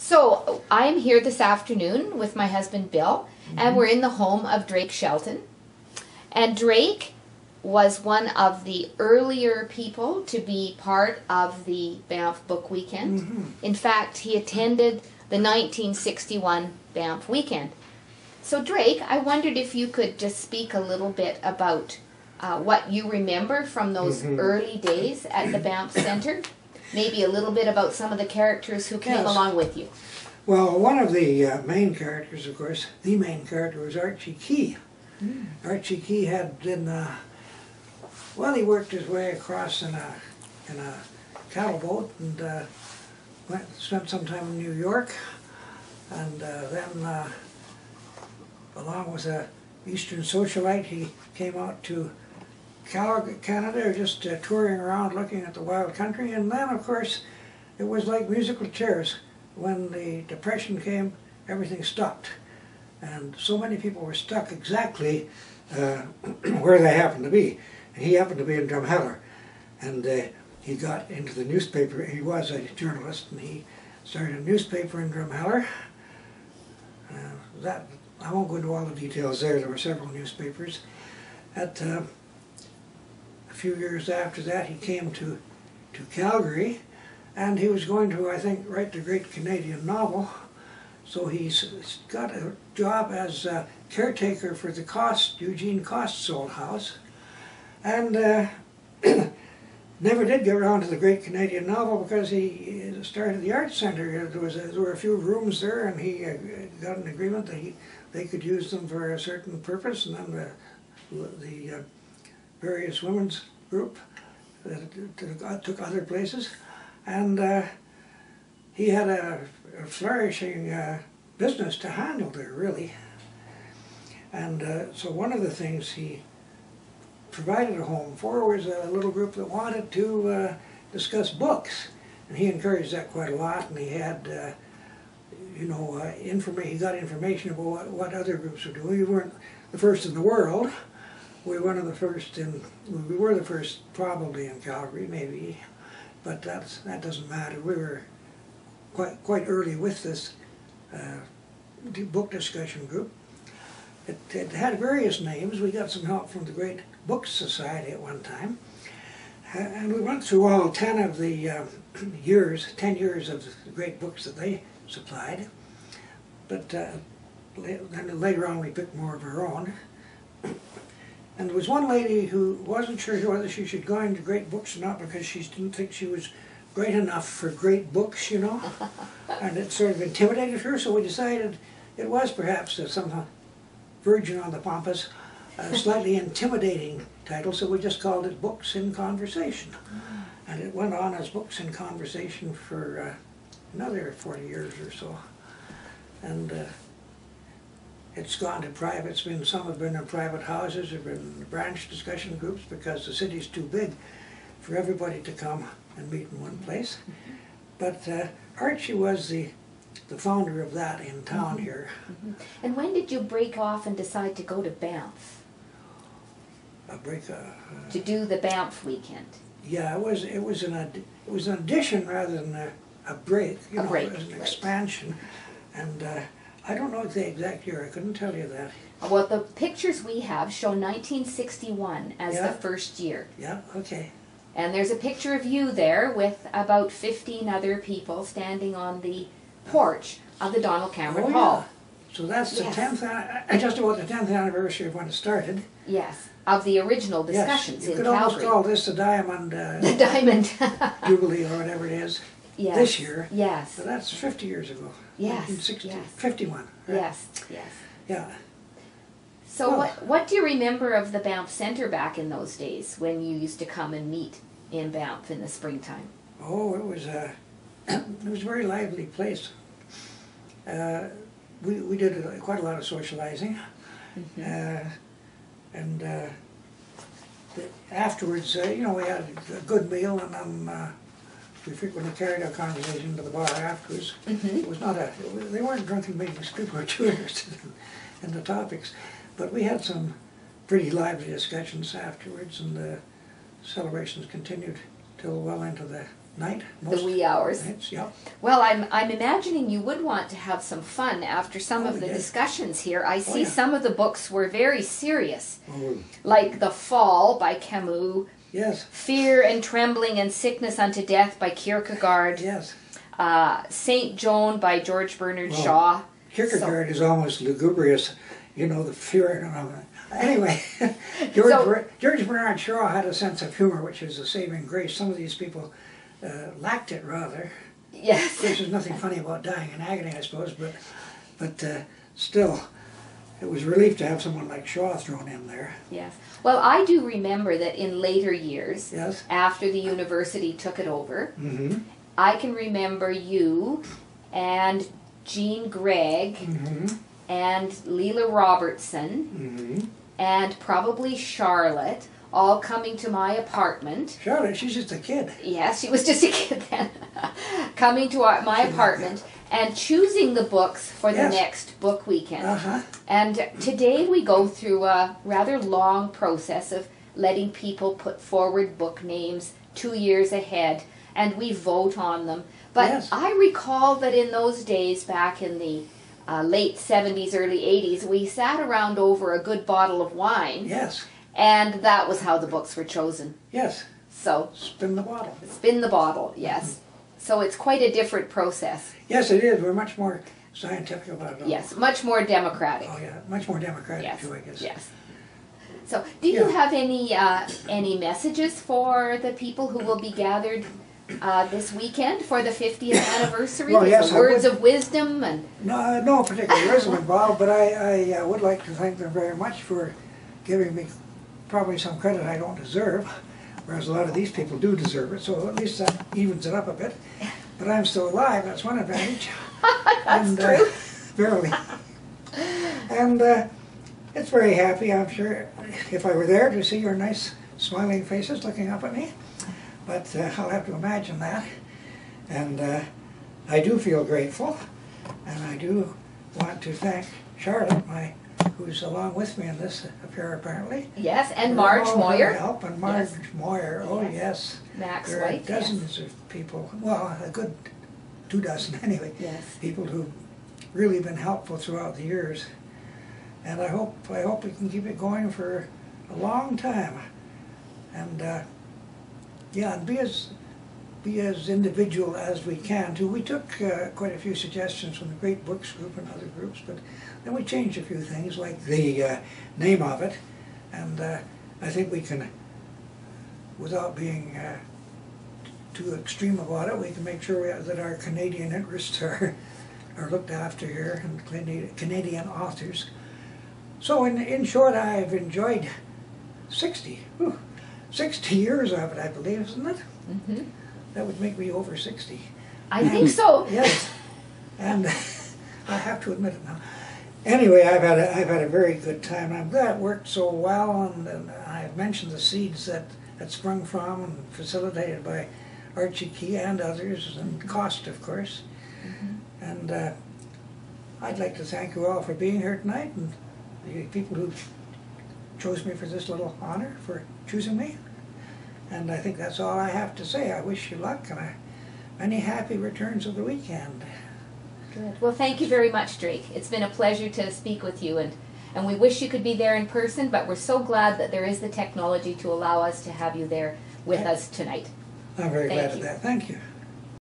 So I'm here this afternoon with my husband Bill, and we're in the home of Drake Shelton. And Drake was one of the earlier people to be part of the Banff Book Weekend. In fact, he attended the 1961 Banff Weekend. So Drake, I wondered if you could just speak a little bit about what you remember from those early days at the Banff Centre. Maybe a little bit about some of the characters who came along with you. Well, one of the main characters, of course, the main character was Archie Key. Archie Key had been, well, he worked his way across in a cattle boat and spent some time in New York, and then along with a Eastern socialite, he came out to Calgary, Canada, just touring around looking at the wild country. And then, of course, it was like musical chairs. When the Depression came, everything stopped. And so many people were stuck exactly where they happened to be. And he happened to be in Drumheller. And he got into the newspaper. He was a journalist, and he started a newspaper in Drumheller. I won't go into all the details there. There were several newspapers. A few years after that, he came to Calgary, and he was going to, I think, write the great Canadian novel. So he's got a job as a caretaker for the Eugene Cost's old house, and never did get around to the great Canadian novel because he started the art center. There were a few rooms there, and he got an agreement that they could use them for a certain purpose, and then the various women's group took other places, and he had a flourishing business to handle there, really. And so one of the things he provided a home for was a little group that wanted to discuss books, and he encouraged that quite a lot. And he had he got information about what other groups were doing. We weren't the first in the world. We were one of the first we were the first probably in Calgary, maybe, but that doesn't matter. We were quite early with this book discussion group. It had various names. We got some help from the Great Book Society at one time, and we went through all 10 of the 10 years of the great books that they supplied. But then later on we picked more of our own. And there was one lady who wasn't sure whether she should go into great books or not because she didn't think she was great enough for great books, you know. And it sort of intimidated her, so we decided it was perhaps some verging on the pompous, slightly intimidating title, so we just called it Books in Conversation. And it went on as Books in Conversation for another 40 years or so. And it's gone to private. Some have been in private houses, there have been branch discussion groups because the city's too big for everybody to come and meet in one place. But Archie was the founder of that in town here. And when did you break off and decide to go to Banff? To do the Banff Weekend? Yeah, it was an addition rather than a break. It was an expansion. And I don't know the exact year. I couldn't tell you that. Well, the pictures we have show 1961 as the first year. Yeah, okay. And there's a picture of you there with about 15 other people standing on the porch of the Donald Cameron Hall. So that's the 10th, just about the 10th anniversary of when it started. Yes, of the original discussions in Calgary. You could almost call this the Diamond the Diamond Jubilee or whatever it is. Yes. This year. Yes. So that's 50 years ago. Yes. 51. Right? Yes, yes. Yeah. So what do you remember of the Banff Centre back in those days when you used to come and meet in Banff in the springtime? Oh, it was a very lively place. We did quite a lot of socializing. And afterwards, we had a good meal, and then we frequently carried our conversation to the bar afterwards. It was not they weren't drunken meetings. People were too interested in the topics, but we had some pretty lively discussions afterwards, and the celebrations continued till well into the night. The wee hours. Nights, yeah. Well, I'm imagining you would want to have some fun after some of the discussions here. I see some of the books were very serious, like The Fall by Camus. Yes. Fear and Trembling and Sickness unto Death by Kierkegaard. Yes. Saint Joan by George Bernard Shaw. Kierkegaard is almost lugubrious, you know, the fear. Anyway, George Bernard Shaw had a sense of humor, which is a saving grace. Some of these people lacked it rather. Yes. Of course, there's nothing funny about dying in agony, I suppose, but still, it was a relief to have someone like Shaw thrown in there. Yes. Well, I do remember that in later years, yes, after the university took it over, mm-hmm. I can remember you and Jean Gregg mm-hmm. and Leela Robertson mm-hmm. and probably Charlotte all coming to my apartment. Charlotte, she's just a kid. Yes, she was just a kid then. Coming to my apartment and choosing the books for the next book weekend. Uh-huh. And today we go through a rather long process of letting people put forward book names 2 years ahead, and we vote on them. But I recall that in those days, back in the late 70s, early 80s, we sat around over a good bottle of wine. Yes. And that was how the books were chosen. Yes. So spin the bottle. Spin the bottle, yes. Mm-hmm. So it's quite a different process. Yes, it is. We're much more scientific about it all. Yes, much more democratic. Oh yeah, much more democratic too, I guess. Yes. So, do you have any messages for the people who will be gathered this weekend for the 50th anniversary? Well, yes, words of wisdom and no particular wisdom involved, but I would like to thank them very much for giving me probably some credit I don't deserve, whereas a lot of these people do deserve it, so at least that evens it up a bit. But I'm still alive, that's one advantage. That's true. Barely. And it's very happy, I'm sure, if I were there to see your nice smiling faces looking up at me. But I'll have to imagine that. And I do feel grateful, and I do want to thank Charlotte, who's along with me in this affair apparently. Yes, and Marge Moyer. Help, and Marge Moyer, oh yes. Max there White. There are dozens of people, well, a good 2 dozen anyway, people who've really been helpful throughout the years. And I hope we can keep it going for a long time. And and be as individual as we can too. We took quite a few suggestions from the Great Books group and other groups, but then we changed a few things, like the name of it. And I think we can, without being too extreme about it, we can make sure that our Canadian interests are looked after here, and Canadian authors. So in short, I've enjoyed 60 years of it, I believe, isn't it? Mm-hmm. That would make me over 60. I think so. Yes, and I have to admit it now. Anyway, I've had a very good time. I'm glad it worked so well, and I've mentioned the seeds that sprung from and facilitated by Archie Key and others, and Cost, of course. Mm-hmm. And I'd like to thank you all for being here tonight, and the people who chose me for this little honor for choosing me. And I think that's all I have to say. I wish you luck, and many happy returns of the weekend. Good. Well, thank you very much, Drake. It's been a pleasure to speak with you, and we wish you could be there in person, but we're so glad that there is the technology to allow us to have you there with us tonight. I'm very glad of that. Thank you.